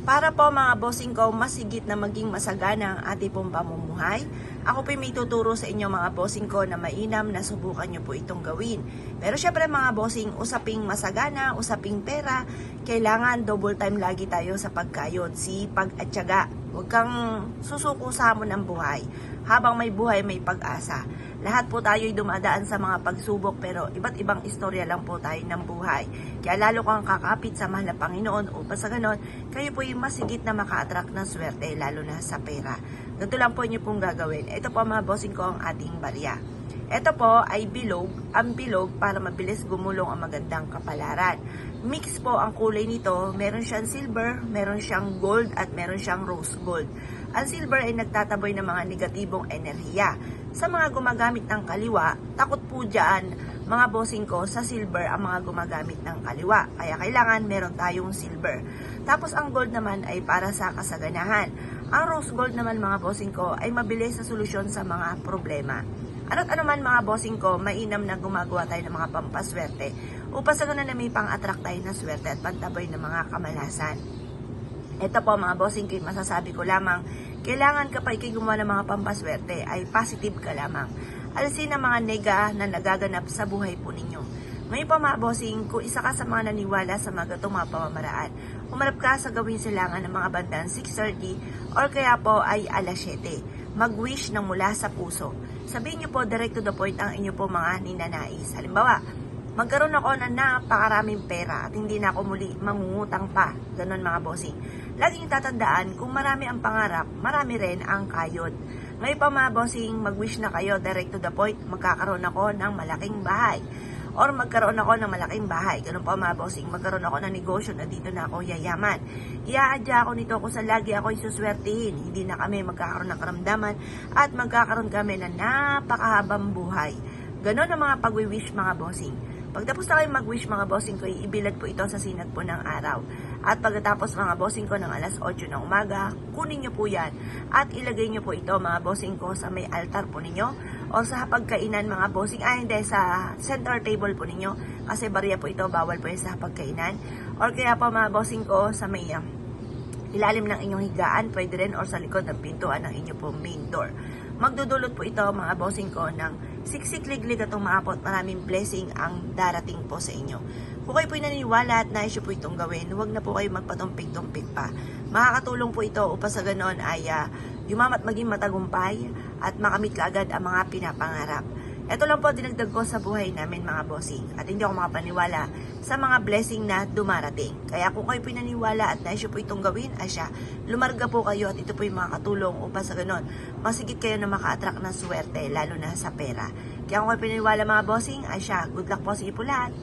Para po mga bossing ko, masigit na maging masagana ang ating pong pamumuhay, ako po may tuturo sa inyo mga bossing ko na mainam na subukan nyo po itong gawin. Pero syempre mga bossing, usaping masagana, usaping pera, kailangan double time lagi tayo sa pagkayod, sipag at tiyaga. Huwag kang susuko sa hamon ng buhay. Habang may buhay, may pag-asa. Lahat po tayo'y dumadaan sa mga pagsubok pero iba't ibang istorya lang po tayo ng buhay. Kaya lalo kang kakapit sa mahal na Panginoon upang sa ganon, kayo po yung masigit na maka-attract ng swerte lalo na sa pera. Ganito lang po inyo pong gagawin. Ito po mga bossing ko ang ating barya. Ito po ay bilog, ang bilog para mabilis gumulong ang magandang kapalaran. Mix po ang kulay nito, meron siyang silver, meron siyang gold at meron siyang rose gold. Ang silver ay nagtataboy ng mga negatibong enerhiya. Sa mga gumagamit ng kaliwa, takot po dyan mga bossing ko sa silver ang mga gumagamit ng kaliwa. Kaya kailangan meron tayong silver. Tapos ang gold naman ay para sa kasaganahan. Ang rose gold naman mga bossing ko ay mabilis sa solusyon sa mga problema. Ano't ano man mga bossing ko, mainam na gumagawa tayo ng mga pampaswerte upang sa ganun na may pang-attract tayo ng swerte at pantaboy ng mga kamalasan. Ito po mga bossing ko, masasabi ko lamang, kailangan kapag kayo gumawa ng mga pampaswerte ay positive ka lamang. Alisin ang mga nega na nagaganap sa buhay po ninyo. Ngayon po mga bossing, kung isa ka sa mga naniwala sa mga gatong mga pamamaraan, umarap ka sa gawin silangan ng mga bandang 6:30 or kaya po ay alas 7. Mag-wish ng mula sa puso. Sabihin niyo po direct to the point ang inyo po mga ninanais. Halimbawa, magkaroon ako ng napakaraming pera at hindi na ako muli mangungutang pa. Ganon mga bossing. Laging tatandaan, kung marami ang pangarap, marami rin ang kayod. Ngayon pa mga bossing, mag-wish na kayo direct to the point, magkakaroon ako ng malaking bahay. Or magkaroon ako ng malaking bahay. Ganun po mga bossing, magkaroon ako ng negosyo na dito na ako yayaman. Iaadya ako nito kung saan lagi ako isuswertihin. Hindi na kami magkakaroon ng karamdaman at magkakaroon kami ng napakahabang buhay. Ganon ang mga pag-wish mga bossing. Pagtapos na kayo mag-wish mga bossing ko, ibilad po ito sa sinag po ng araw. At pagkatapos mga bossing ko ng alas 8 ng umaga, kunin nyo po yan. At ilagay nyo po ito mga bossing ko sa may altar po ninyo. O sa pagkainan mga bossing, hindi, sa center table po ninyo. Kasi barya po ito, bawal po yan sa pagkainan. Or kaya po mga bossing ko sa may ilalim ng inyong higaan, pwede rin or sa likod ng pintuan ng inyong po main door. Magdudulot po ito mga bossing ko ng siksik-liglig at umaapot, maraming blessing ang darating po sa inyo. Kung kayo po'y naniniwala at nais po itong gawin, huwag na po kayo magpatumpik-tumpik pa. Makakatulong po ito upang sa ganon ay yumamat maging matagumpay at makamit kaagad ang mga pinapangarap. Ito lang po dinagdag ko sa buhay namin mga bossing at hindi ako makapaniwala sa mga blessing na dumarating. Kaya kung kayo pinaniwala at nais po itong gawin, asya, lumarga po kayo at ito po yung makakatulong upang sa ganon masigit kayo na maka-attract ng swerte lalo na sa pera. Kaya kung kayo pinaniwala mga bossing, asya, good luck po sa inyo po lahat.